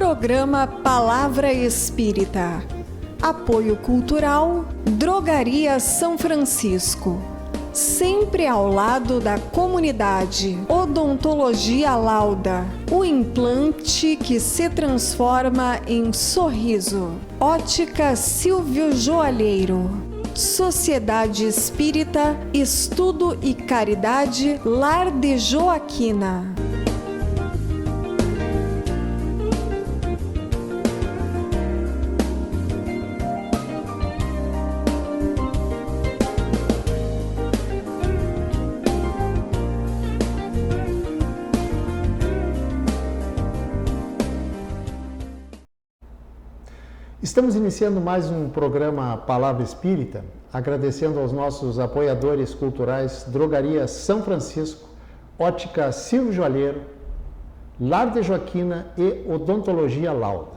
Programa Palavra Espírita. Apoio Cultural, Drogaria São Francisco. Sempre ao lado da comunidade. Odontologia Lauda. O implante que se transforma em sorriso. Ótica Silvio Joalheiro. Sociedade Espírita, Estudo e Caridade, Lar de Joaquina. Estamos iniciando mais um programa Palavra Espírita, agradecendo aos nossos apoiadores culturais Drogaria São Francisco, Ótica Silvio Joalheiro, Lar de Joaquina e Odontologia Lauda.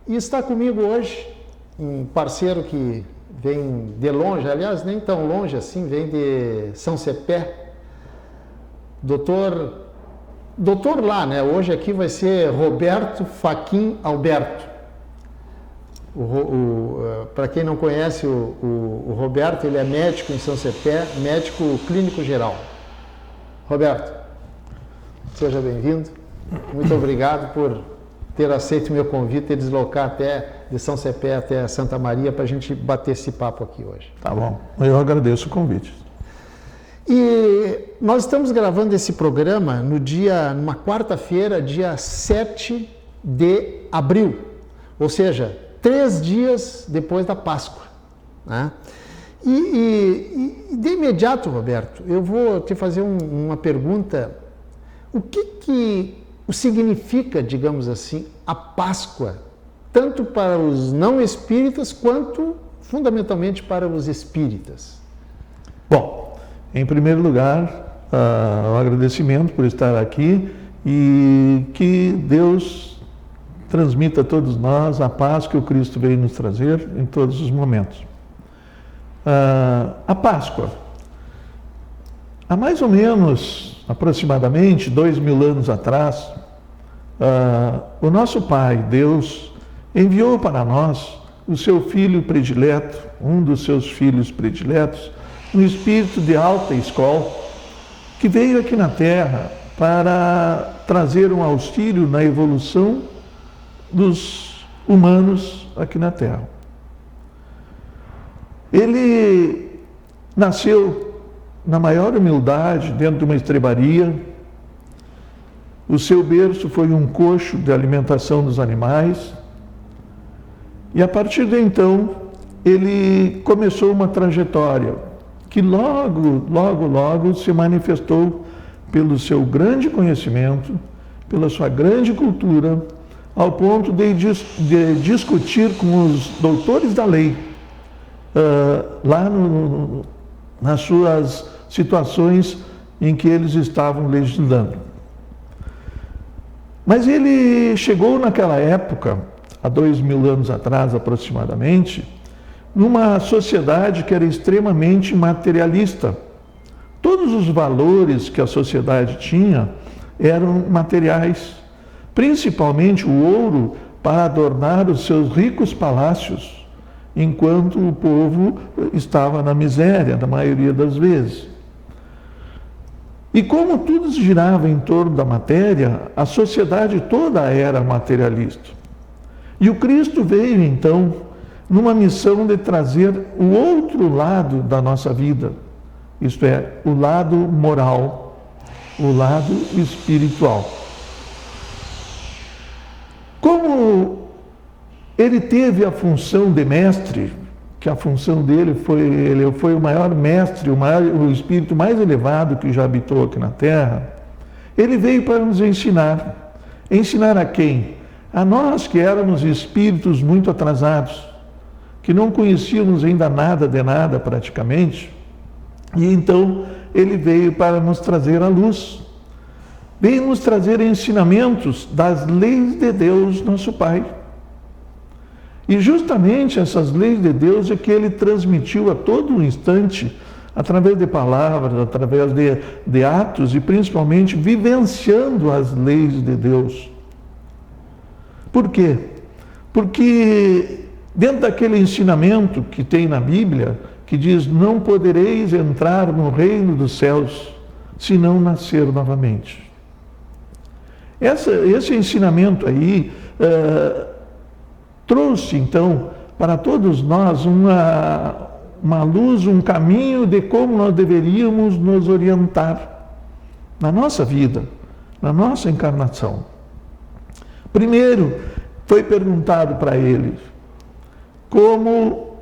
E está comigo hoje um parceiro que vem de longe, aliás, nem tão longe assim, vem de São Cepé, doutor lá, né? Hoje aqui vai ser Roberto Faquim Alberto. Para quem não conhece o Roberto, ele é médico em São Cepé, médico clínico geral. Roberto, seja bem-vindo. Muito obrigado por ter aceito o meu convite e deslocar até de São Cepé até Santa Maria para a gente bater esse papo aqui hoje. Tá bom, eu agradeço o convite. E nós estamos gravando esse programa numa quarta-feira, dia 7 de abril, ou seja, 3 dias depois da Páscoa, né? E de imediato, Roberto, eu vou te fazer uma pergunta. O que significa, digamos assim, a Páscoa, tanto para os não espíritas quanto, fundamentalmente, para os espíritas? Bom, em primeiro lugar, um agradecimento por estar aqui e que Deus transmita a todos nós a paz que o Cristo veio nos trazer em todos os momentos. A Páscoa. Há mais ou menos, aproximadamente, 2000 anos atrás, o nosso Pai, Deus, enviou para nós o seu filho predileto, um dos seus filhos prediletos, um espírito de alta escola, que veio aqui na Terra para trazer um auxílio na evolução dos humanos aqui na Terra. Ele nasceu na maior humildade, dentro de uma estrebaria. O seu berço foi um coxo de alimentação dos animais. E a partir de então, ele começou uma trajetória que logo se manifestou pelo seu grande conhecimento, pela sua grande cultura, ao ponto de discutir com os doutores da lei, lá nas suas situações em que eles estavam legislando. Mas ele chegou naquela época, há 2000 anos atrás aproximadamente, numa sociedade que era extremamente materialista. Todos os valores que a sociedade tinha eram materiais, principalmente o ouro para adornar os seus ricos palácios, enquanto o povo estava na miséria, na maioria das vezes. E como tudo girava em torno da matéria, a sociedade toda era materialista. E o Cristo veio, então, numa missão de trazer o outro lado da nossa vida, isto é, o lado moral, o lado espiritual. Como ele teve a função de mestre, que a função dele ele foi o maior mestre, o espírito mais elevado que já habitou aqui na Terra, ele veio para nos ensinar. Ensinar a quem? A nós que éramos espíritos muito atrasados, que não conhecíamos ainda nada de nada praticamente, e então ele veio para nos trazer a luz. Veio nos trazer ensinamentos das leis de Deus, nosso Pai. E justamente essas leis de Deus é que ele transmitiu a todo instante, através de palavras, através de atos e principalmente vivenciando as leis de Deus. Por quê? Porque dentro daquele ensinamento que tem na Bíblia, que diz: não podereis entrar no reino dos céus se não nascer novamente. Esse ensinamento aí trouxe, então, para todos nós uma luz, um caminho de como nós deveríamos nos orientar na nossa vida, na nossa encarnação. Primeiro, foi perguntado para ele como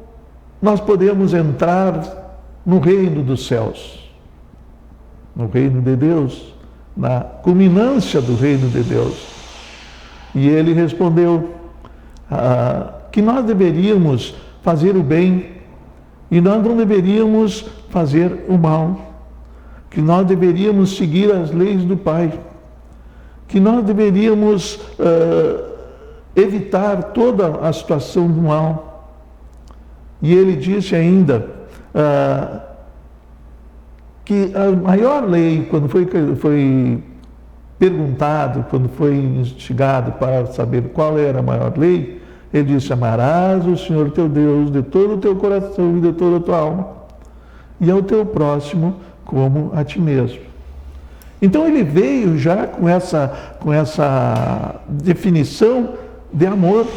nós podemos entrar no reino dos céus, no reino de Deus, na culminância do reino de Deus. E ele respondeu que nós deveríamos fazer o bem e nós não deveríamos fazer o mal, que nós deveríamos seguir as leis do Pai, que nós deveríamos evitar toda a situação do mal. E ele disse ainda que a maior lei, quando foi perguntado, quando foi instigado para saber qual era a maior lei, ele disse: amarás o Senhor teu Deus de todo o teu coração e de toda a tua alma, e ao teu próximo como a ti mesmo. Então ele veio já com essa definição de amor,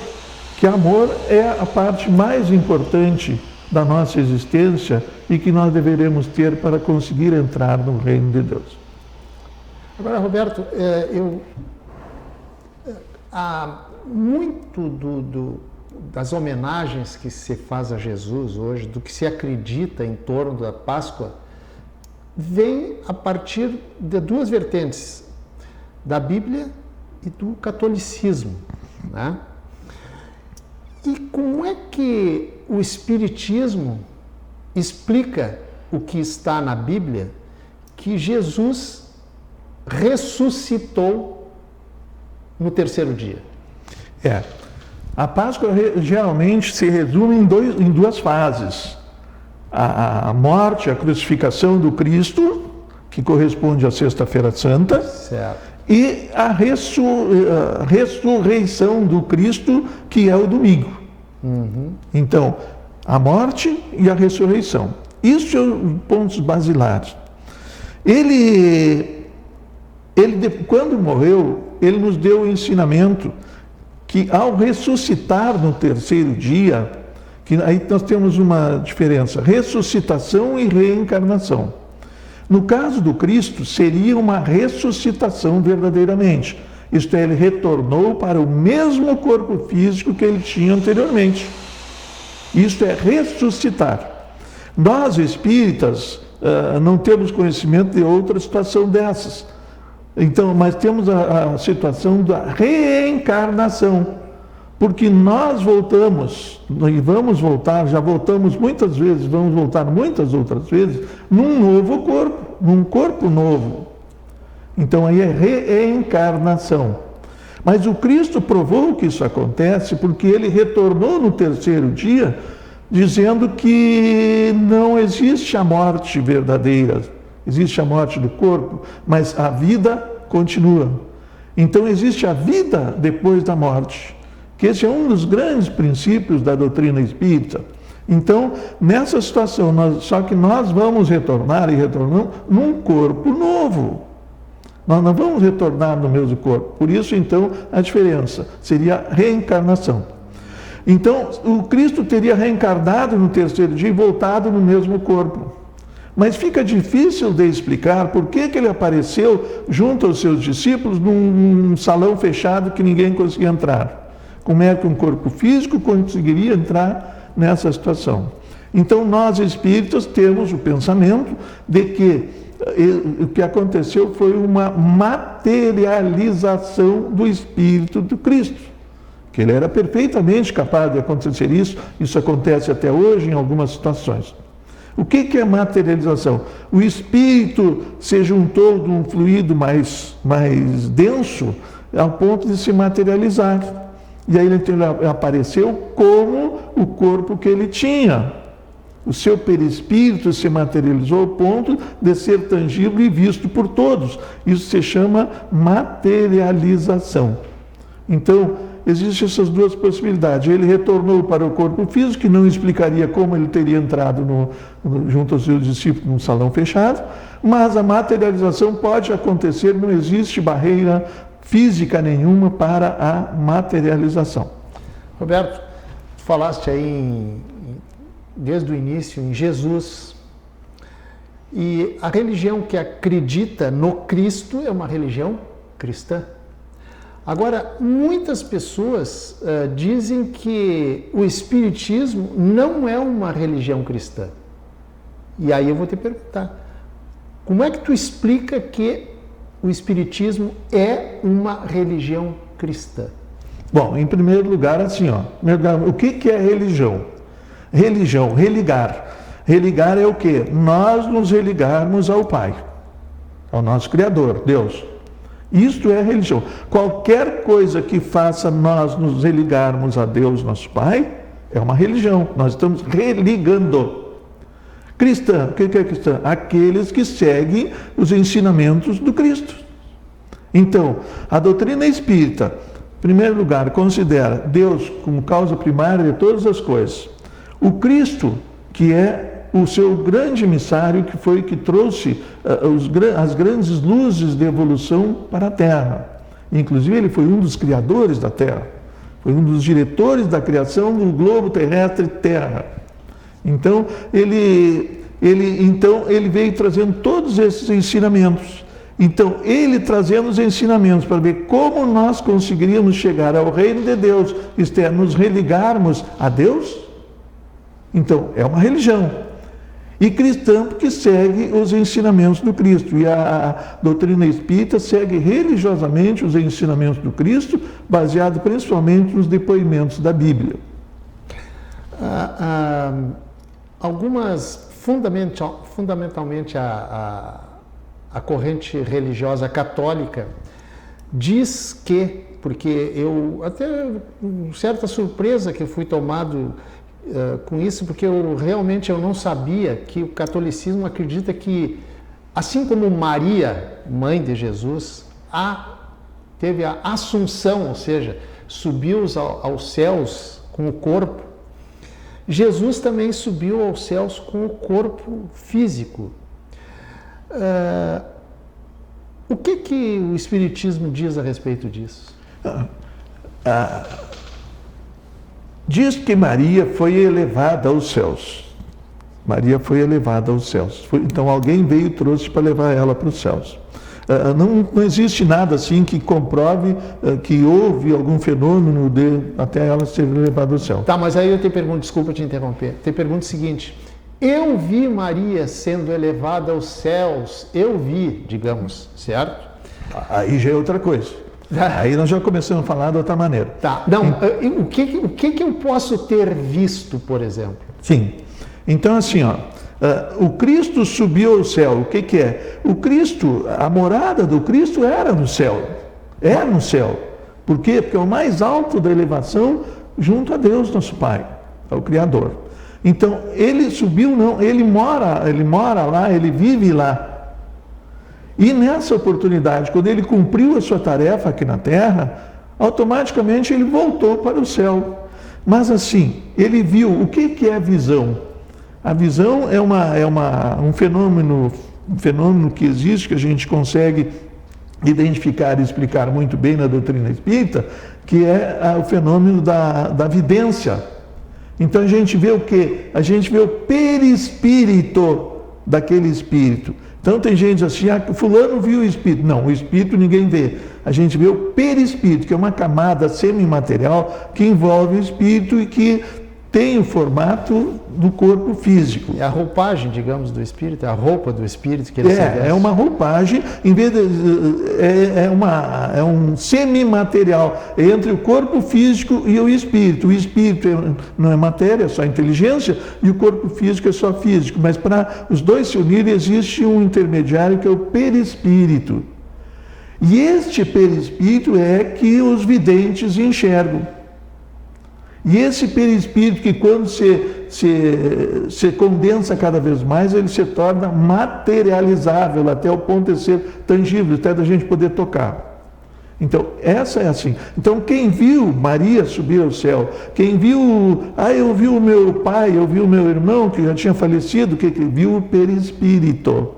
que amor é a parte mais importante da nossa existência e que nós deveremos ter para conseguir entrar no reino de Deus. Agora, Roberto, há muito das homenagens que se faz a Jesus hoje, do que se acredita em torno da Páscoa, vem a partir de duas vertentes, da Bíblia e do catolicismo, né? E como é que o Espiritismo explica o que está na Bíblia, que Jesus ressuscitou no terceiro dia? A Páscoa geralmente se resume em duas fases. A morte, a crucificação do Cristo, que corresponde à Sexta-feira Santa, certo, e a ressurreição do Cristo, que é o domingo. Uhum. Então, a morte e a ressurreição. Isso são pontos basilares. Ele, quando morreu, ele nos deu o ensinamento que ao ressuscitar no terceiro dia, que aí nós temos uma diferença: ressuscitação e reencarnação. No caso do Cristo, seria uma ressuscitação verdadeiramente. Isto é, ele retornou para o mesmo corpo físico que ele tinha anteriormente. Isto é ressuscitar. Nós, espíritas, não temos conhecimento de outra situação dessas. Então, mas temos a situação da reencarnação. Porque nós voltamos, e vamos voltar, já voltamos muitas vezes, vamos voltar muitas outras vezes, num novo corpo, num corpo novo. Então aí é reencarnação. Mas o Cristo provou que isso acontece porque ele retornou no terceiro dia, dizendo que não existe a morte verdadeira, existe a morte do corpo, mas a vida continua. Então existe a vida depois da morte. Que esse é um dos grandes princípios da doutrina espírita. Então, nessa situação, só que nós vamos retornar e retornamos num corpo novo. Nós não vamos retornar no mesmo corpo. Por isso, então, a diferença seria a reencarnação. Então, o Cristo teria reencarnado no terceiro dia e voltado no mesmo corpo. Mas fica difícil de explicar por que ele apareceu junto aos seus discípulos num salão fechado que ninguém conseguia entrar. Como é que um corpo físico conseguiria entrar nessa situação? Então, nós espíritas temos o pensamento de que o que aconteceu foi uma materialização do Espírito do Cristo. Que ele era perfeitamente capaz de acontecer isso. Isso acontece até hoje em algumas situações. O que é materialização? O Espírito se juntou de um fluido mais denso ao ponto de se materializar. E aí ele apareceu como o corpo que ele tinha. O seu perispírito se materializou ao ponto de ser tangível e visto por todos. Isso se chama materialização. Então, existem essas duas possibilidades. Ele retornou para o corpo físico, que não explicaria como ele teria entrado junto aos seus discípulos num salão fechado, mas a materialização pode acontecer, não existe barreira física nenhuma para a materialização. Roberto, tu falaste aí desde o início em Jesus, e a religião que acredita no Cristo é uma religião cristã. Agora, muitas pessoas dizem que o Espiritismo não é uma religião cristã. E aí eu vou te perguntar, como é que tu explica que o Espiritismo é uma religião cristã? Bom, em primeiro lugar, assim, o que é religião? Religião, religar. Religar é o quê? Nós nos religarmos ao Pai, ao nosso Criador, Deus. Isto é religião. Qualquer coisa que faça nós nos religarmos a Deus, nosso Pai, é uma religião. Nós estamos religando. Cristã, o que é cristã? Aqueles que seguem os ensinamentos do Cristo. Então, a doutrina espírita, em primeiro lugar, considera Deus como causa primária de todas as coisas. O Cristo, que é o seu grande emissário, que trouxe as grandes luzes de evolução para a Terra. Inclusive, ele foi um dos criadores da Terra, foi um dos diretores da criação do globo terrestre Terra. Então, ele veio trazendo todos esses ensinamentos. Então, ele trazendo os ensinamentos para ver como nós conseguiríamos chegar ao reino de Deus, isto é, nos religarmos a Deus. Então, é uma religião. E cristã porque segue os ensinamentos do Cristo. E a doutrina espírita segue religiosamente os ensinamentos do Cristo, baseado principalmente nos depoimentos da Bíblia. Algumas, fundamentalmente a corrente religiosa católica, diz que, porque eu até, com certa surpresa que eu fui tomado com isso, porque eu realmente não sabia que o catolicismo acredita que, assim como Maria, mãe de Jesus, teve a assunção, ou seja, subiu aos céus com o corpo, Jesus também subiu aos céus com o corpo físico. O que o Espiritismo diz a respeito disso? Diz que Maria foi elevada aos céus. Maria foi elevada aos céus. Então alguém veio e trouxe para levar ela para os céus. Não existe nada assim que comprove que houve algum fenômeno até ela ser levada ao céu. Tá, mas aí eu te pergunto, desculpa te interromper, te pergunto o seguinte: eu vi Maria sendo elevada aos céus, eu vi, digamos, certo? Aí já é outra coisa. Aí nós já começamos a falar de outra maneira. Tá, não, o que eu posso ter visto, por exemplo? Sim, então assim, o Cristo subiu ao céu, o que é? O Cristo, a morada do Cristo era no céu, é no céu. Por quê? Porque é o mais alto da elevação junto a Deus, nosso Pai, ao Criador. Então, ele subiu, não, ele mora lá, ele vive lá. E nessa oportunidade, quando ele cumpriu a sua tarefa aqui na Terra, automaticamente ele voltou para o céu. Mas assim, ele viu, o que é visão? A visão é um fenômeno que existe, que a gente consegue identificar e explicar muito bem na doutrina espírita, que é o fenômeno da vidência. Então a gente vê o quê? A gente vê o perispírito daquele espírito. Então tem gente assim, fulano viu o espírito. Não, o espírito ninguém vê. A gente vê o perispírito, que é uma camada semimaterial que envolve o espírito e que tem o formato do corpo físico. É a roupagem, digamos, do espírito, é a roupa do espírito que ele se veste. É uma roupagem, em vez de, é um semimaterial entre o corpo físico e o espírito. O espírito não é matéria, é só inteligência, e o corpo físico é só físico. Mas para os dois se unirem, existe um intermediário que é o perispírito. E este perispírito é que os videntes enxergam. E esse perispírito que quando se condensa cada vez mais, ele se torna materializável até o ponto de ser tangível, até da gente poder tocar. Então, essa é assim. Então, quem viu Maria subir ao céu, quem viu, eu vi o meu pai, eu vi o meu irmão que já tinha falecido, que viu o perispírito.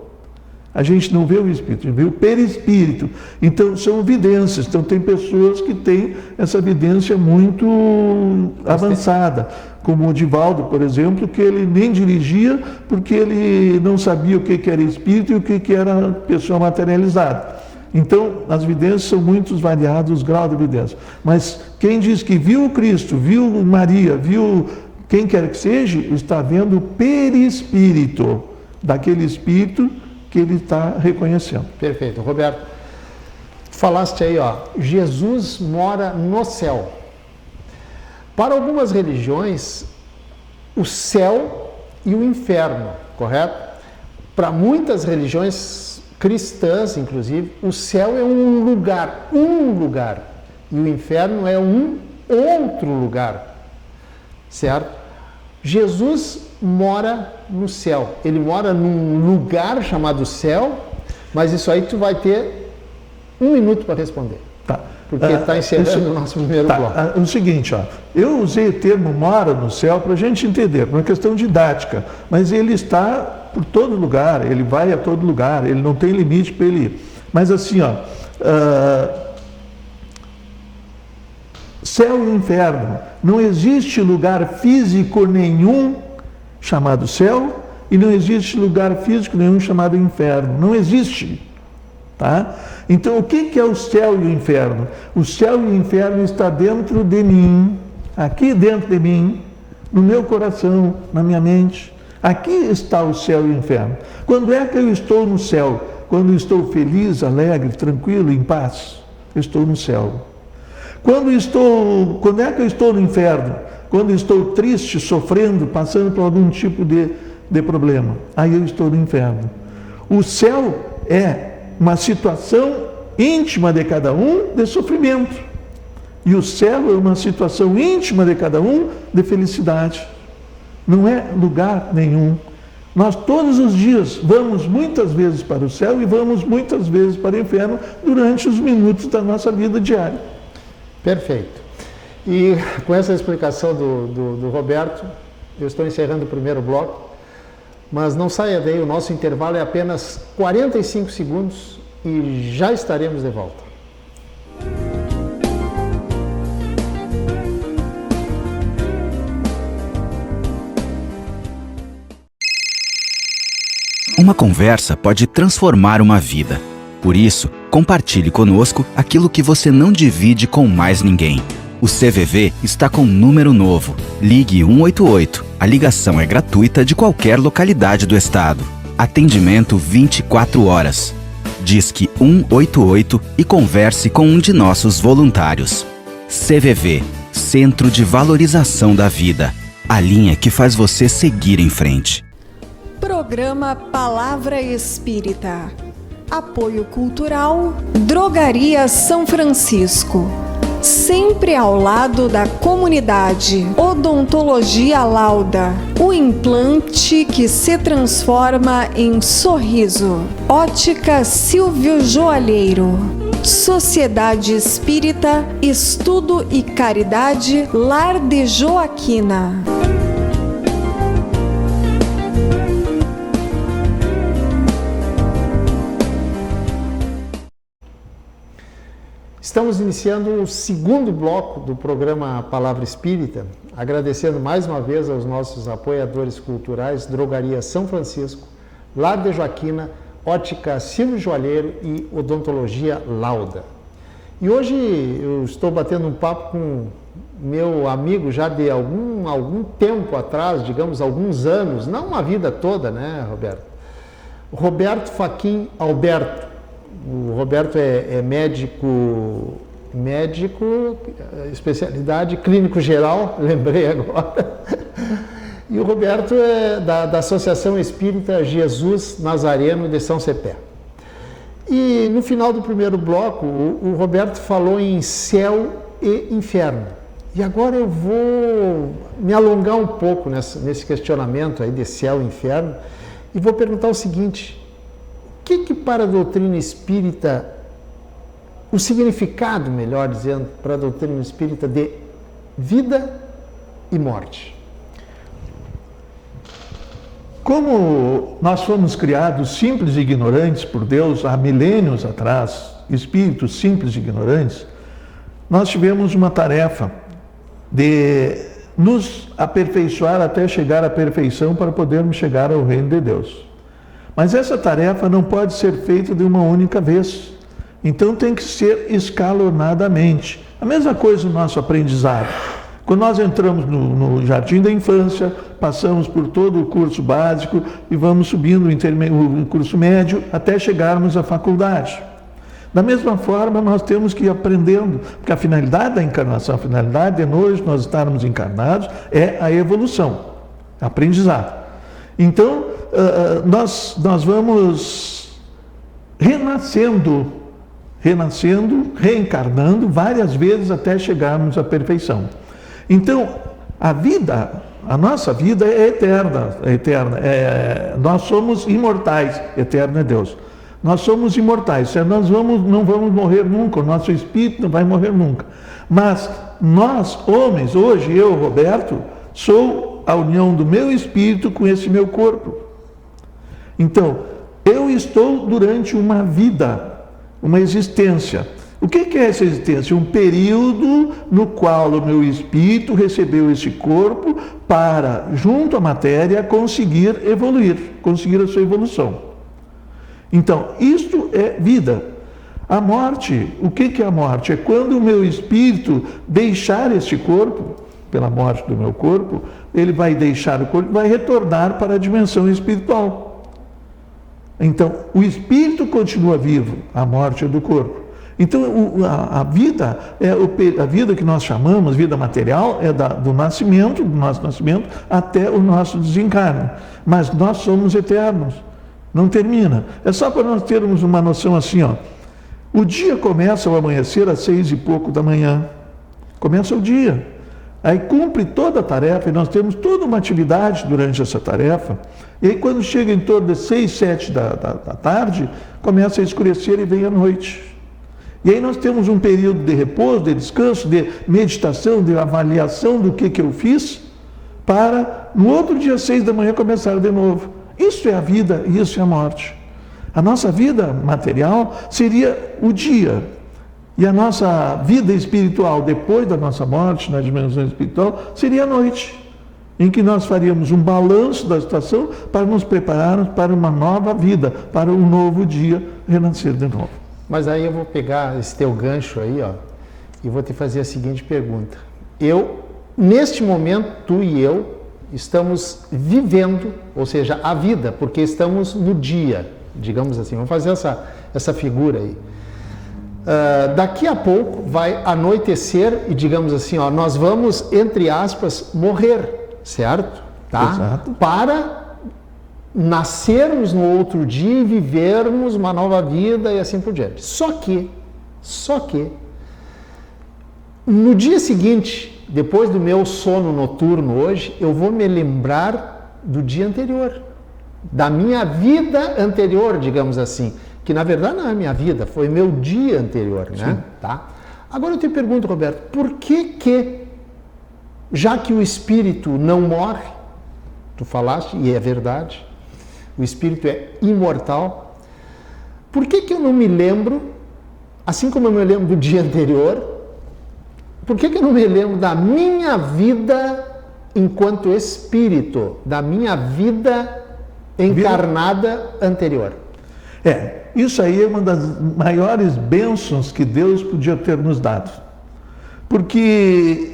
A gente não vê o espírito, a gente vê o perispírito. Então, são evidências. Então, tem pessoas que têm essa evidência muito avançada, como o Divaldo, por exemplo, que ele nem dirigia porque ele não sabia o que era espírito e o que era pessoa materializada. Então, as evidências são muito variadas, os graus de evidência. Mas quem diz que viu o Cristo, viu Maria, viu quem quer que seja, está vendo o perispírito, daquele espírito que ele está reconhecendo. Perfeito. Roberto, falaste aí, Jesus mora no céu. Para algumas religiões, o céu e o inferno, correto? Para muitas religiões cristãs, inclusive, o céu é um lugar, e o inferno é um outro lugar, certo? Jesus mora no céu, ele mora num lugar chamado céu, mas isso aí tu vai ter 1 minuto para responder. Tá. Porque está encerrando o nosso primeiro bloco. É o seguinte, eu usei o termo mora no céu para a gente entender, por uma questão didática, mas ele está por todo lugar, ele vai a todo lugar, ele não tem limite para ele ir. Mas assim, céu e inferno, não existe lugar físico nenhum chamado céu e não existe lugar físico nenhum chamado inferno, não existe. Tá? Então, o que é o céu e o inferno? O céu e o inferno está dentro de mim, aqui dentro de mim, no meu coração, na minha mente. Aqui está o céu e o inferno. Quando é que eu estou no céu? Quando eu estou feliz, alegre, tranquilo, em paz, eu estou no céu. Quando é que eu estou no inferno? Quando eu estou triste, sofrendo, passando por algum tipo de problema. Aí eu estou no inferno. O céu é uma situação íntima de cada um de sofrimento. E o céu é uma situação íntima de cada um de felicidade. Não é lugar nenhum. Nós todos os dias vamos muitas vezes para o céu e vamos muitas vezes para o inferno durante os minutos da nossa vida diária. Perfeito. E com essa explicação do Roberto, eu estou encerrando o primeiro bloco, mas não saia daí, o nosso intervalo é apenas 45 segundos e já estaremos de volta. Uma conversa pode transformar uma vida. Por isso, compartilhe conosco aquilo que você não divide com mais ninguém. O CVV está com um número novo. Ligue 188. A ligação é gratuita de qualquer localidade do estado. Atendimento 24 horas. Disque 188 e converse com um de nossos voluntários. CVV, Centro de Valorização da Vida. A linha que faz você seguir em frente. Programa Palavra Espírita. Apoio Cultural, Drogaria São Francisco. Sempre ao lado da comunidade. Odontologia Lauda. O implante que se transforma em sorriso. Ótica Silvio Joalheiro. Sociedade Espírita, Estudo e Caridade, Lar de Joaquina. Estamos iniciando o segundo bloco do programa Palavra Espírita, agradecendo mais uma vez aos nossos apoiadores culturais, Drogaria São Francisco, Lar de Joaquina, Ótica Silvio Joalheiro e Odontologia Lauda. E hoje eu estou batendo um papo com meu amigo já de algum tempo atrás, digamos alguns anos, não uma vida toda, né, Roberto? Roberto Fachin Alberto. O Roberto é médico, especialidade clínico geral, lembrei agora. E o Roberto é da Associação Espírita Jesus Nazareno de São Cepé. E no final do primeiro bloco, o Roberto falou em céu e inferno. E agora eu vou me alongar um pouco nesse questionamento aí de céu e inferno e vou perguntar o seguinte: o que para a doutrina espírita o significado, melhor dizendo, para a doutrina espírita de vida e morte. Como nós fomos criados simples e ignorantes por Deus há milênios atrás, espíritos simples e ignorantes, nós tivemos uma tarefa de nos aperfeiçoar até chegar à perfeição para podermos chegar ao reino de Deus. Mas essa tarefa não pode ser feita de uma única vez. Então tem que ser escalonadamente. A mesma coisa no nosso aprendizado. Quando nós entramos no jardim da infância, passamos por todo o curso básico e vamos subindo o curso médio até chegarmos à faculdade. Da mesma forma, nós temos que ir aprendendo, porque a finalidade da encarnação, a finalidade de hoje nós estarmos encarnados é a evolução, aprendizado. Então, nós vamos renascendo, reencarnando várias vezes até chegarmos à perfeição. Então, a nossa vida é eterna, nós somos imortais, eterno é Deus. Nós somos imortais, nós não vamos morrer nunca, o nosso espírito não vai morrer nunca. Mas nós, homens, hoje eu, Roberto, sou a união do meu espírito com esse meu corpo. Então, eu estou durante uma vida, uma existência. O que é essa existência? Um período no qual o meu espírito recebeu esse corpo para, junto à matéria, conseguir evoluir, conseguir a sua evolução. Então, isto é vida. A morte, o que é a morte? É quando o meu espírito deixar este corpo, pela morte do meu corpo, ele vai deixar o corpo e vai retornar para a dimensão espiritual. Então, o espírito continua vivo, a morte é do corpo. Então, a vida a vida que nós chamamos, vida material, é do nosso nascimento até o nosso desencarne. Mas nós somos eternos. Não termina. É só para nós termos uma noção assim, ó. O dia começa ao amanhecer às 6 e pouco da manhã. Começa o dia. Aí cumpre toda a tarefa e nós temos toda uma atividade durante essa tarefa. E aí quando chega em torno de 6, 7 da tarde, começa a escurecer e vem a noite. E aí nós temos um período de repouso, de descanso, de meditação, de avaliação do que eu fiz, para no outro dia, 6 da manhã, começar de novo. Isso é a vida e isso é a morte. A nossa vida material seria o dia. E a nossa vida espiritual, depois da nossa morte, na dimensão espiritual, seria a noite, em que nós faríamos um balanço da situação para nos prepararmos para uma nova vida, para um novo dia, renascer de novo. Mas aí eu vou pegar esse teu gancho aí, ó, e vou te fazer a seguinte pergunta. Neste momento, tu e eu, estamos vivendo, ou seja, a vida, porque estamos no dia, digamos assim. Vamos fazer essa figura aí. Daqui a pouco vai anoitecer e, digamos assim, ó, nós vamos, entre aspas, morrer, certo? Tá? Exato. Para nascermos no outro dia e vivermos uma nova vida e assim por diante. Só que, no dia seguinte, depois do meu sono noturno hoje, eu vou me lembrar do dia anterior, da minha vida anterior, digamos assim, que na verdade não é minha vida, foi meu dia anterior, né? Tá? Agora eu te pergunto, Roberto, por que, já que o espírito não morre, tu falaste, e é verdade, o espírito é imortal, por que eu não me lembro, assim como eu me lembro do dia anterior, por que eu não me lembro da minha vida enquanto espírito, da minha vida encarnada anterior? Isso aí é uma das maiores bênçãos que Deus podia ter nos dado. Porque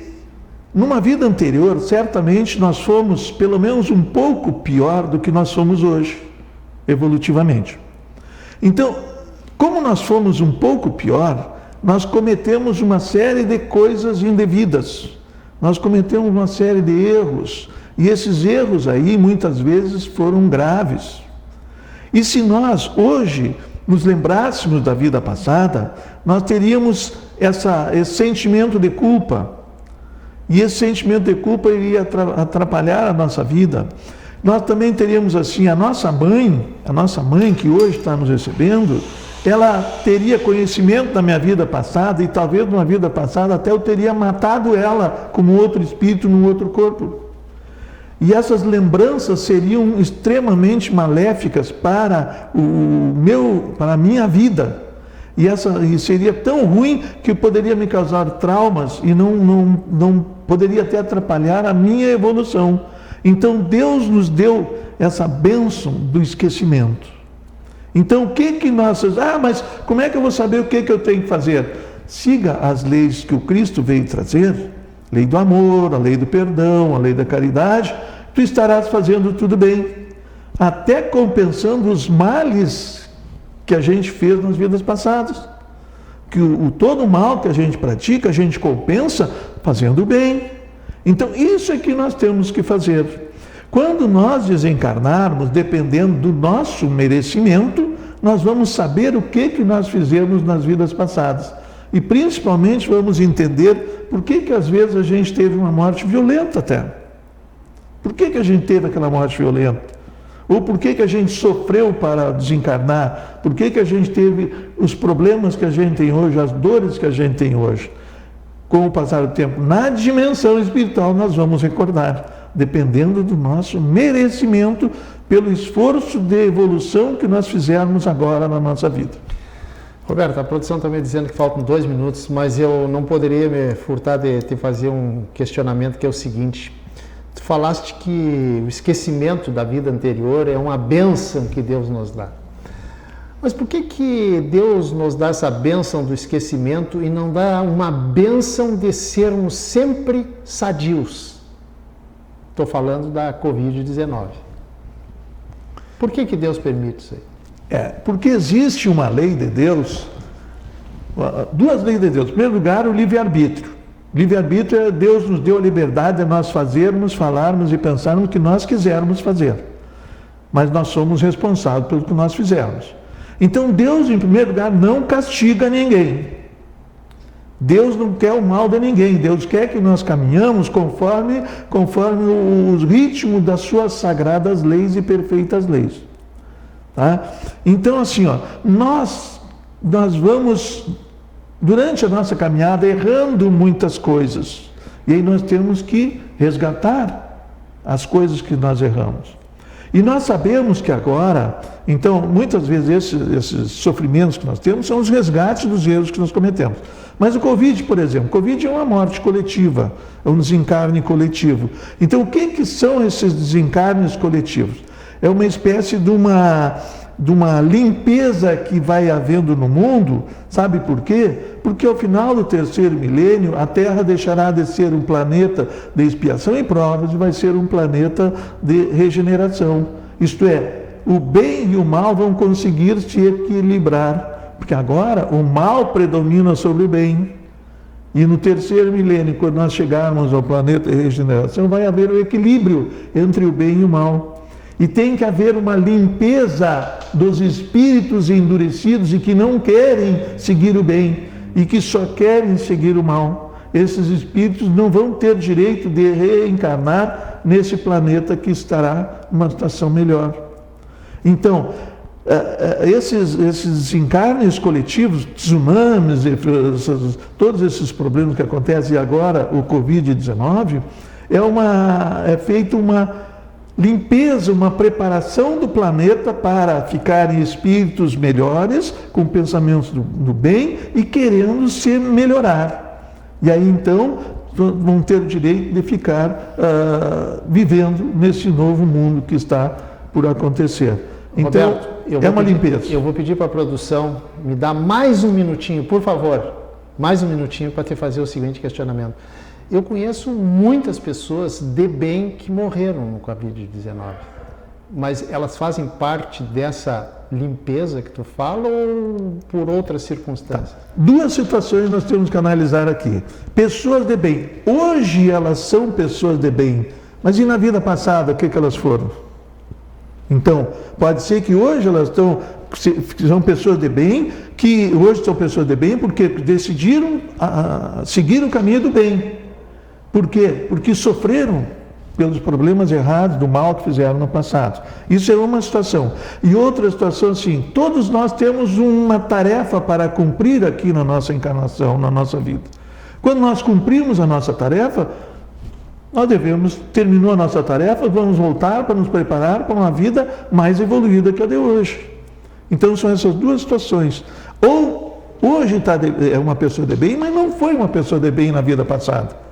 numa vida anterior, certamente nós fomos pelo menos um pouco pior do que nós somos hoje, evolutivamente. Então, como nós fomos um pouco pior, nós cometemos uma série de coisas indevidas. Nós cometemos uma série de erros. E esses erros aí, muitas vezes, foram graves. E se nós, hoje, nos lembrássemos da vida passada, nós teríamos esse sentimento de culpa. E esse sentimento de culpa iria atrapalhar a nossa vida. Nós também teríamos, assim, a nossa mãe que hoje está nos recebendo, ela teria conhecimento da minha vida passada, e talvez numa vida passada até eu teria matado ela como outro espírito num outro corpo. E essas lembranças seriam extremamente maléficas para a minha vida. E seria tão ruim que poderia me causar traumas e não poderia até atrapalhar a minha evolução. Então Deus nos deu essa bênção do esquecimento. Então o que nós... mas como é que eu vou saber o que eu tenho que fazer? Siga as leis que o Cristo veio trazer. Lei do amor, a lei do perdão, a lei da caridade. Tu estarás fazendo tudo bem. Até compensando os males que a gente fez nas vidas passadas. Que todo o mal que a gente pratica, a gente compensa fazendo o bem. Então, isso é que nós temos que fazer. Quando nós desencarnarmos, dependendo do nosso merecimento, nós vamos saber o que nós fizemos nas vidas passadas. E, principalmente, vamos entender por que às vezes a gente teve uma morte violenta até. Por que a gente teve aquela morte violenta? Ou por que a gente sofreu para desencarnar? Por que a gente teve os problemas que a gente tem hoje, as dores que a gente tem hoje? Com o passar do tempo, na dimensão espiritual, nós vamos recordar, dependendo do nosso merecimento, pelo esforço de evolução que nós fizermos agora na nossa vida. Roberto, a produção está me dizendo que faltam 2 minutos, mas eu não poderia me furtar de te fazer um questionamento que é o seguinte. Tu falaste que o esquecimento da vida anterior é uma bênção que Deus nos dá. Mas por que Deus nos dá essa bênção do esquecimento e não dá uma bênção de sermos sempre sadios? Estou falando da Covid-19. Por que Deus permite isso aí? Porque existe uma lei de Deus, 2 leis de Deus. Em primeiro lugar, o livre-arbítrio. Livre-arbítrio é Deus nos deu a liberdade de nós fazermos, falarmos e pensarmos o que nós quisermos fazer. Mas nós somos responsáveis pelo que nós fizermos. Então Deus, em primeiro lugar, não castiga ninguém. Deus não quer o mal de ninguém. Deus quer que nós caminhamos conforme o ritmo das suas sagradas leis e perfeitas leis. Tá? Então, assim, nós vamos... durante a nossa caminhada, errando muitas coisas. E aí nós temos que resgatar as coisas que nós erramos. E nós sabemos que agora, então, muitas vezes esses sofrimentos que nós temos são os resgates dos erros que nós cometemos. Mas o Covid, por exemplo, o Covid é uma morte coletiva, é um desencarne coletivo. Então, o que são esses desencarnes coletivos? É uma espécie de uma limpeza que vai havendo no mundo. Sabe por quê? Porque ao final do 3º milênio, a Terra deixará de ser um planeta de expiação e provas e vai ser um planeta de regeneração. Isto é, o bem e o mal vão conseguir se equilibrar, porque agora o mal predomina sobre o bem. E no 3º milênio, quando nós chegarmos ao planeta de regeneração, vai haver o equilíbrio entre o bem e o mal. E tem que haver uma limpeza dos espíritos endurecidos e que não querem seguir o bem e que só querem seguir o mal. Esses espíritos não vão ter direito de reencarnar nesse planeta que estará numa situação melhor. Então, esses desencarnes coletivos, tsunamis, todos esses problemas que acontecem, e agora o Covid-19, é feita uma limpeza, uma preparação do planeta para ficarem espíritos melhores, com pensamentos do bem e querendo se melhorar. E aí então vão ter o direito de ficar vivendo nesse novo mundo que está por acontecer. Então, Roberto, uma limpeza. Eu vou pedir para a produção me dar mais um minutinho, por favor, mais um minutinho para te fazer o seguinte questionamento. Eu conheço muitas pessoas de bem que morreram no Covid-19, mas elas fazem parte dessa limpeza que tu fala ou por outras circunstâncias? 2 situações nós temos que analisar aqui. Pessoas de bem. Hoje elas são pessoas de bem, mas e na vida passada, o que elas foram? Então, pode ser que hoje elas são pessoas de bem, que hoje são pessoas de bem porque decidiram seguir o caminho do bem. Por quê? Porque sofreram pelos problemas errados, do mal que fizeram no passado. Isso é uma situação. E outra situação, assim, todos nós temos uma tarefa para cumprir aqui na nossa encarnação, na nossa vida. Quando nós cumprimos a nossa tarefa, nós terminou a nossa tarefa, vamos voltar para nos preparar para uma vida mais evoluída que a de hoje. Então são essas duas situações. Ou hoje é uma pessoa de bem, mas não foi uma pessoa de bem na vida passada.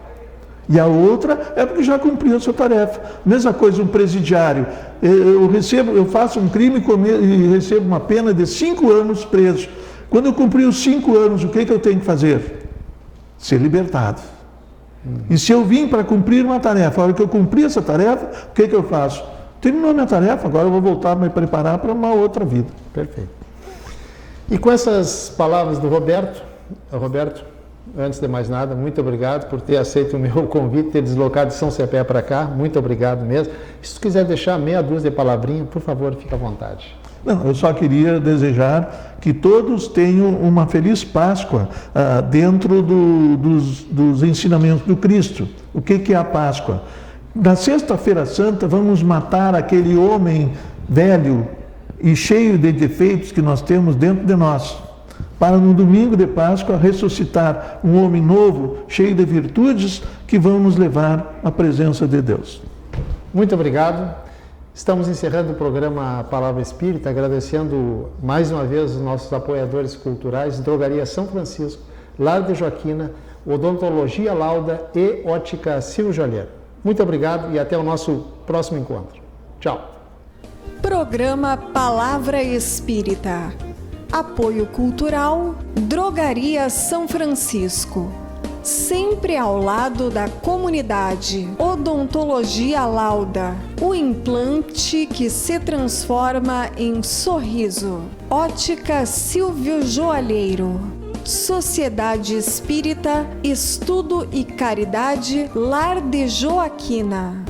E a outra é porque já cumpriu a sua tarefa. Mesma coisa um presidiário. Eu faço um crime e recebo uma pena de 5 anos preso. Quando eu cumprir os 5 anos, o que eu tenho que fazer? Ser libertado. E se eu vim para cumprir uma tarefa, a hora que eu cumprir essa tarefa, o que eu faço? Terminou a minha tarefa, agora eu vou voltar a me preparar para uma outra vida. Perfeito. E com essas palavras do Roberto, antes de mais nada, muito obrigado por ter aceito o meu convite, ter deslocado de São Cepé para cá, muito obrigado mesmo. Se quiser deixar meia dúzia de palavrinhas, por favor, fique à vontade. Não, eu só queria desejar que todos tenham uma feliz Páscoa dentro dos ensinamentos do Cristo. O que é a Páscoa? Na Sexta-feira Santa vamos matar aquele homem velho e cheio de defeitos que nós temos dentro de nós, para no domingo de Páscoa ressuscitar um homem novo, cheio de virtudes, que vão nos levar à presença de Deus. Muito obrigado. Estamos encerrando o programa Palavra Espírita, agradecendo mais uma vez os nossos apoiadores culturais, Drogaria São Francisco, Lar de Joaquina, Odontologia Lauda e Ótica Silvio Joalheiro. Muito obrigado e até o nosso próximo encontro. Tchau. Programa Palavra Espírita. Apoio Cultural, Drogaria São Francisco. Sempre ao lado da comunidade. Odontologia Lauda. O implante que se transforma em sorriso. Ótica Silvio Joalheiro. Sociedade Espírita, Estudo e Caridade, Lar de Joaquina.